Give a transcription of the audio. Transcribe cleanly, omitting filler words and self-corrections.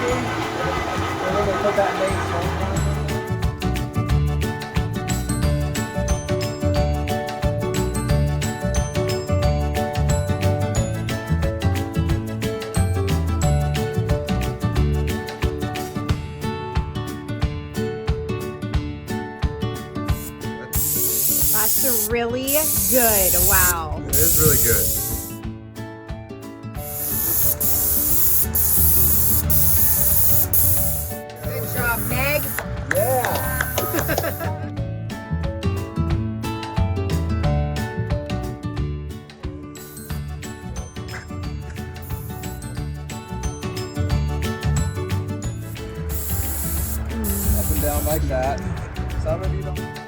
And then they put that base on. That's really good. Wow. It is really good. Good job, Meg. Yeah. Up and down like that. Some of you don't.